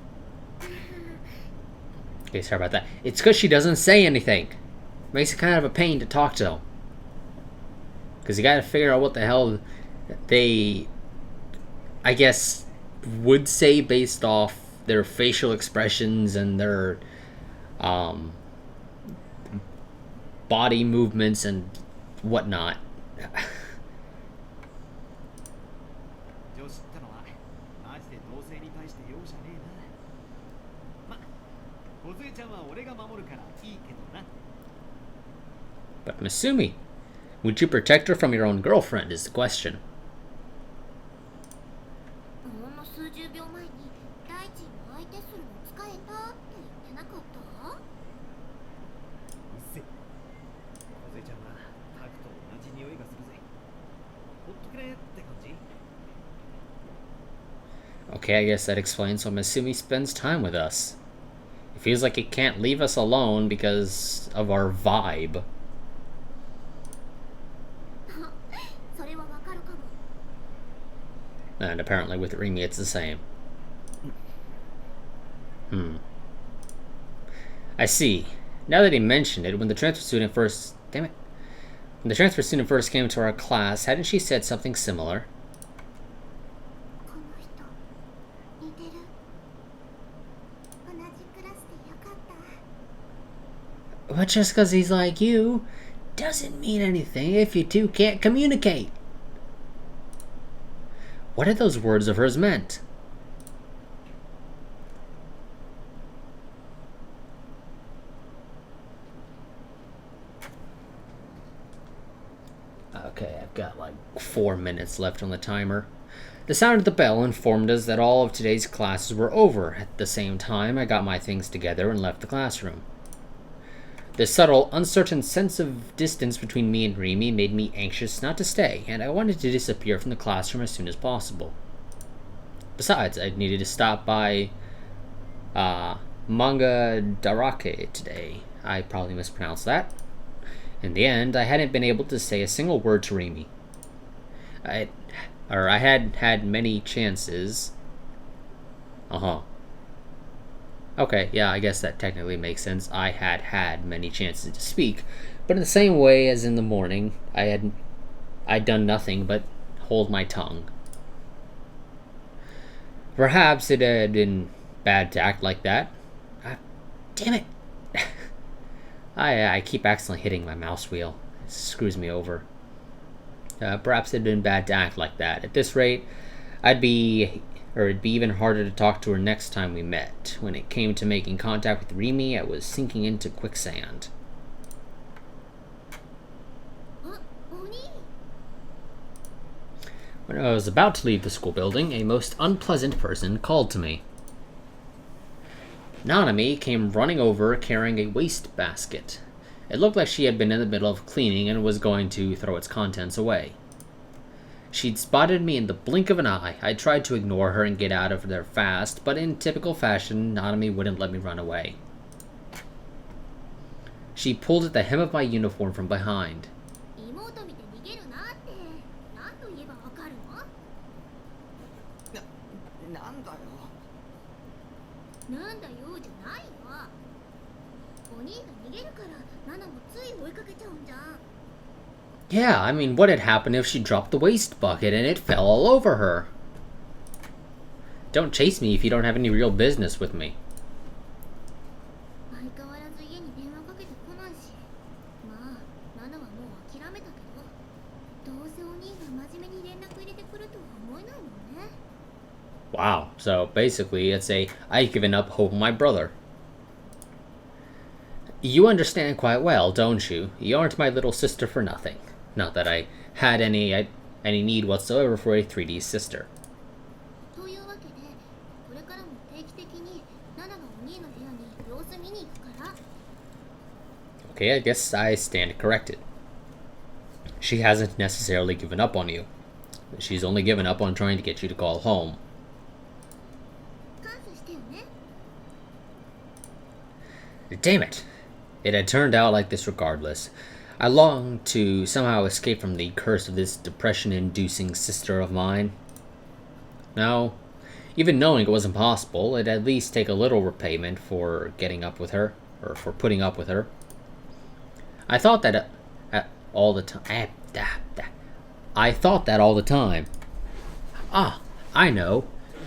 Okay, sorry about that. It's cause she doesn't say anything. Makes it kind of a pain to talk to. Because you gotta figure out what the hell they... I guess... would say based off their facial expressions and their... body movements and whatnot. 女子ってのはマジで同性に対して容赦ねえな。ま、梢ちゃんは俺が守るからいいけどな。 But Masumi, would you protect her from your own girlfriend is the question. ほんの数十秒前に大地の相手するの使えたって言ってなかった？うっせえ。梢ちゃんはタクと同じ匂いがするぜ。ほっとくれって感じ。 Okay, I guess that explains why Masumi spends time with us. It feels like it can't leave us alone because of our vibe. それはわかるかも。 And apparently with Rimi it's the same. I see. Now that he mentioned it, when the transfer student first... Damn it. When the transfer student first came to our class, hadn't she said something similar? この人似てる。同じクラスでよかった。 But just because he's like you doesn't mean anything if you two can't communicate. What had those words of hers meant? Okay, I've got like 4 minutes left on the timer. The sound of the bell informed us that all of today's classes were over. At the same time, I got my things together and left the classroom. The subtle, uncertain sense of distance between me and Rimi made me anxious not to stay, and I wanted to disappear from the classroom as soon as possible. Besides, I needed to stop by Manga Darake today. I probably mispronounced that. In the end, I hadn't been able to say a single word to Rimi. I had had many chances. Okay, yeah, I guess that technically makes sense. I had had many chances to speak, but in the same way as in the morning, I'd done nothing but hold my tongue. Perhaps it had been bad to act like that. Damn it! I keep accidentally hitting my mouse wheel. It screws me over. Perhaps it had been bad to act like that. At this rate, it'd be even harder to talk to her next time we met. When it came to making contact with Rimi, I was sinking into quicksand. あ、鬼。 When I was about to leave the school building, a most unpleasant person called to me. Nanami came running over carrying a waste basket. It looked like she had been in the middle of cleaning and was going to throw its contents away. She'd spotted me in the blink of an eye. I tried to ignore her and get out of there fast, but in typical fashion, Nanami wouldn't let me run away. She pulled at the hem of my uniform from behind. 妹見て逃げるなって何と言えばわかるの？なんだよ。なんだよじゃないよ。お兄が逃げるからナナもつい追いかけちゃうんじゃん。 Yeah, I mean, what had happened if she dropped the waste bucket and it fell all over her? Don't chase me if you don't have any real business with me. とは思えないもんね。 Wow, so basically it's a I've given up hope on my brother. You understand quite well, don't you? You aren't my little sister for nothing. Not that I had any need whatsoever for a 3D sister. というわけでこれからも定期的にナナがお兄の部屋に様子見に行くから。 Okay, I guess I stand corrected. She hasn't necessarily given up on you. She's only given up on trying to get you to call home. 感謝してよね。 Damn it! It had turned out like this regardless. I longed to somehow escape from the curse of this depression-inducing sister of mine. No, even knowing it was impossible, it'd at least take a little repayment for getting up with her, or for putting up with her. I thought that all the time. I thought that all the time. Ah, I know.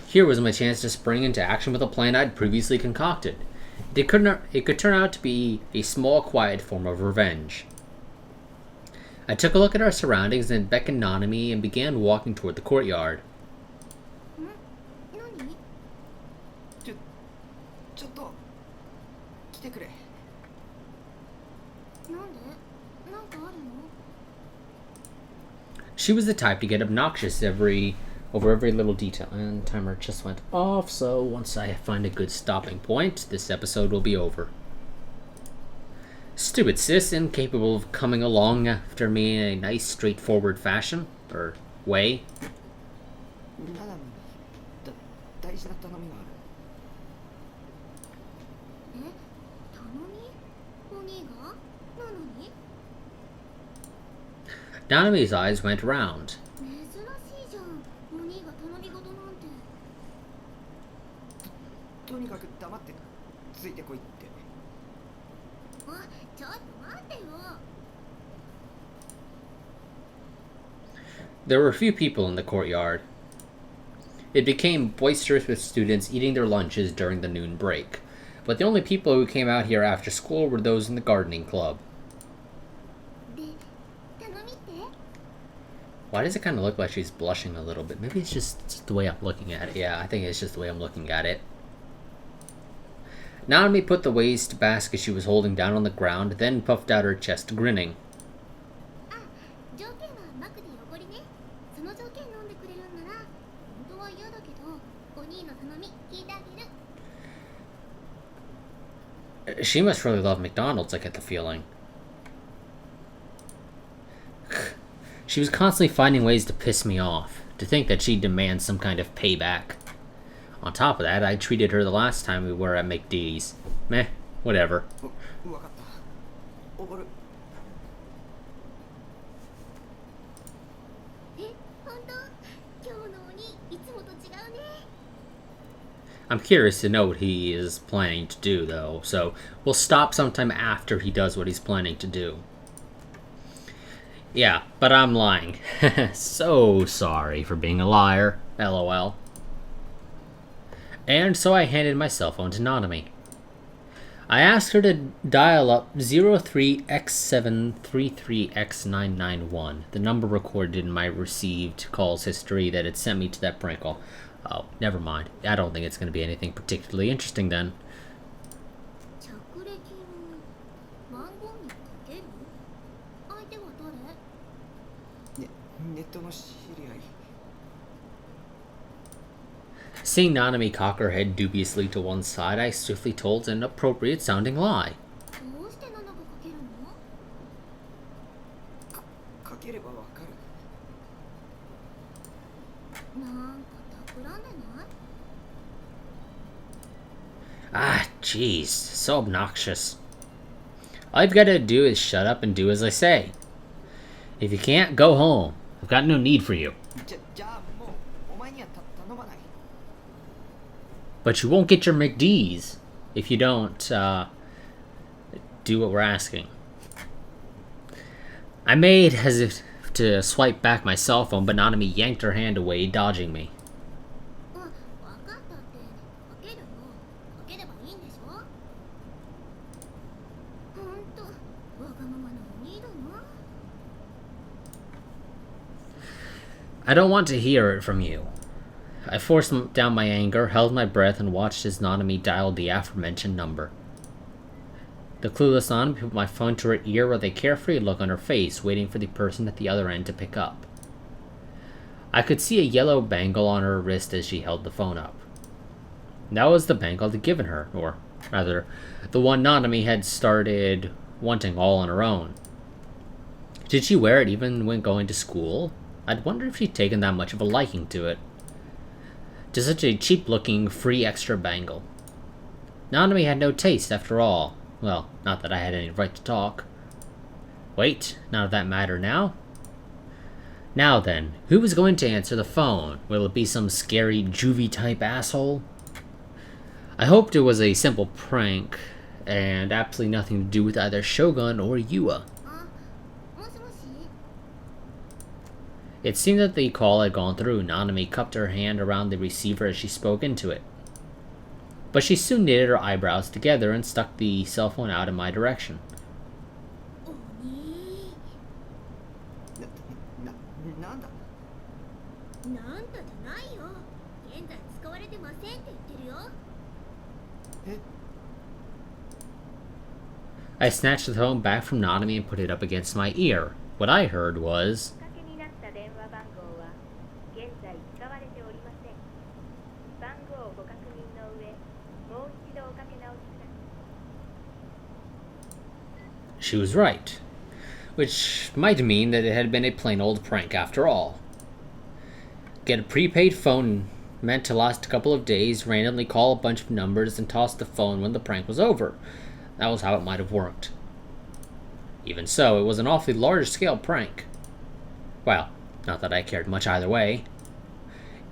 Here was my chance to spring into action with a plan I'd previously concocted. It could turn out to be a small, quiet form of revenge. I took a look at our surroundings and beckoned Nanami and began walking toward the courtyard. 何？ちょっと来てくれ。なんで？なんかあるの？ She was the type to get obnoxious over every little detail. And the timer just went off, so once I find a good stopping point, this episode will be over. Stupid sis, incapable of coming along after me in a nice, straightforward fashion. Or way. ナナミに大事な頼みがある。え？頼み？お兄が？なのに？ Nanami's eyes went round. 珍しいじゃん。お兄が頼み事なんて。とにかく黙ってついてこいって。あ、ちょっと待ってよ。 There were a few people in the courtyard. It became boisterous with students eating their lunches during the noon break. But the only people who came out here after school were those in the gardening club. で、頼みって？ Why does it kind of look like she's blushing a little bit? Maybe it's just the way I'm looking at it. Yeah, I think it's just the way I'm looking at it. Nanami put the waste basket she was holding down on the ground, then puffed out her chest, grinning. あ、条件はマクで汚れね。その条件飲んでくれるんなら、本当は嫌だけど、お兄の頼み聞いてあげる。 She must really love McDonald's, I get the feeling. She was constantly finding ways to piss me off, to think that she'd demand some kind of payback. On top of that, I treated her the last time we were at McD's. Meh, whatever. わかった。おごる。え、本当？今日のお兄、いつもと違うね。 I'm curious to know what he is planning to do, though, so we'll stop sometime after he does what he's planning to do. Yeah, but I'm lying. So sorry for being a liar. LOL. And so I handed my cell phone to Nanami. I asked her to dial up 03X733X991, the number recorded in my received calls history that had sent me to that prank call. Oh, never mind. I don't think it's going to be anything particularly interesting then. 着歴の番号にかける？相手は誰？ネットの知り合い。 Seeing Nanami cock her head dubiously to one side, I swiftly told an appropriate-sounding lie. どうしてナナがかけるの？かければわかる。なんか企んでない？ Ah, jeez, so obnoxious. All you've got to do is shut up and do as I say. If you can't, go home. I've got no need for you. じゃあもうお前には頼まない。 But you won't get your McD's if you don't do what we're asking. I made as if to swipe back my cell phone, but Nanami yanked her hand away, dodging me. あ、わかったって。かけるの。かければいいんでしょ？ほんと、わがままなお兄だな。I don't want to hear it from you. I forced down my anger, held my breath, and watched as Nanami dialed the aforementioned number. The clueless Nanami put my phone to her ear with a carefree look on her face, waiting for the person at the other end to pick up. I could see a yellow bangle on her wrist as she held the phone up. That was the bangle I'd given her, or rather, the one Nanami had started wanting all on her own. Did she wear it even when going to school? I'd wonder if she'd taken that much of a liking to it. To such a cheap-looking, free extra bangle. Nanami had no taste, after all. Well, not that I had any right to talk. Wait, none of that matter now? Now then, who is going to answer the phone? Will it be some scary juvie-type asshole? I hoped it was a simple prank, and absolutely nothing to do with either Shogun or Yua. It seemed that the call had gone through. Nanami cupped her hand around the receiver as she spoke into it. But she soon knitted her eyebrows together and stuck the cell phone out in my direction. I snatched the phone back from Nanami and put it up against my ear. What I heard was... She was right. Which might mean that it had been a plain old prank after all. Get a prepaid phone meant to last a couple of days, randomly call a bunch of numbers, and toss the phone when the prank was over. That was how it might have worked. Even so, it was an awfully large-scale prank. Well, not that I cared much either way.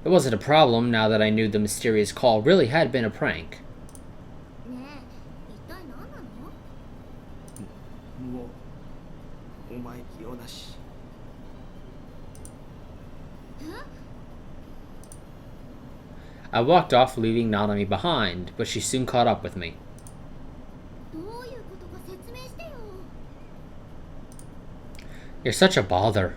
It wasn't a problem now that I knew the mysterious call really had been a prank. I walked off, leaving Nanami behind, but she soon caught up with me. You're such a bother.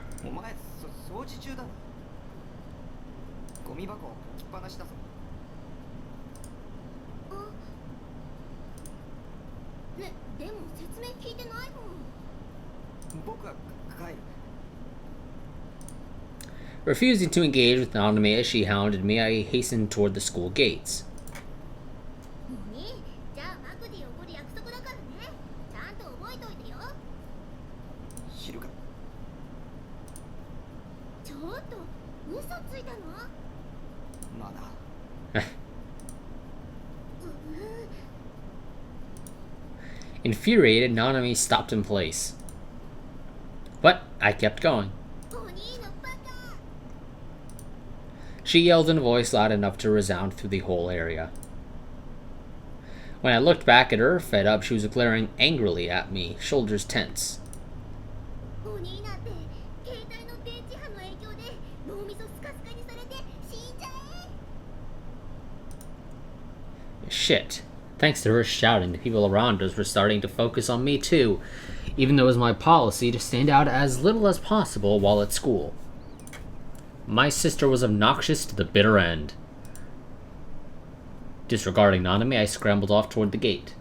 Refusing to engage with Nanami as she hounded me, I hastened toward the school gates. Infuriated, Nanami stopped in place. But I kept going. She yelled in a voice loud enough to resound through the whole area. When I looked back at her, fed up, she was glaring angrily at me, shoulders tense. Shit. Thanks to her shouting, the people around us were starting to focus on me too, even though it was my policy to stand out as little as possible while at school. My sister was obnoxious to the bitter end. Disregarding Nanami, I scrambled off toward the gate.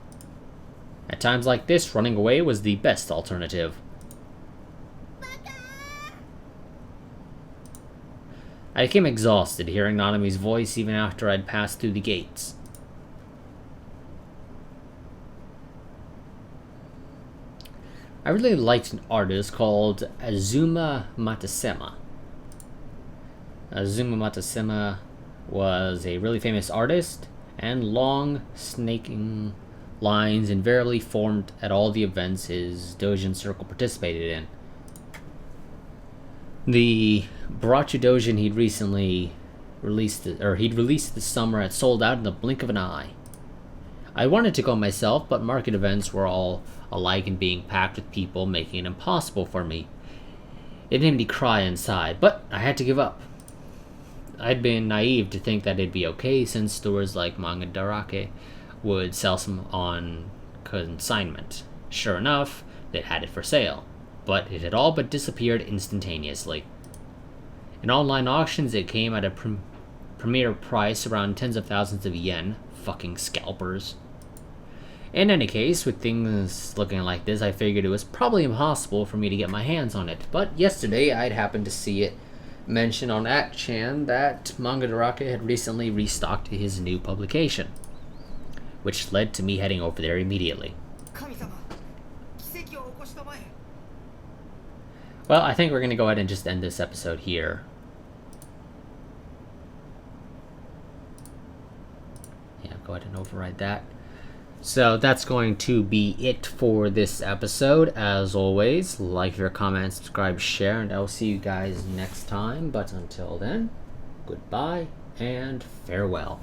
At times like this, running away was the best alternative. I became exhausted hearing Nanami's voice even after I'd passed through the gates. I really liked an artist called Azuma Matasema. Azuma Matasema was a really famous artist, and long, snaking lines invariably formed at all the events his doujin circle participated in. The Barachu doujin he'd released this summer had sold out in the blink of an eye. I wanted to go myself, but market events were all alike in being packed with people, making it impossible for me. It made me cry inside, but I had to give up. I'd been naive to think that it'd be okay, since stores like Manga Darake would sell some on consignment. Sure enough, they had it for sale, but it had all but disappeared instantaneously. In online auctions, it came at a premier price around tens of thousands of yen. Fucking scalpers. In any case, with things looking like this, I figured it was probably impossible for me to get my hands on it. But yesterday, I'd happened to see it mentioned on Act-chan that Mangadaraka had recently restocked his new publication, which led to me heading over there immediately. Well, I think we're going to go ahead and just end this episode here. Yeah, go ahead and override that. So that's going to be it for this episode. As always, like your comment, subscribe, share, and I'll see you guys next time. But until then, goodbye and farewell.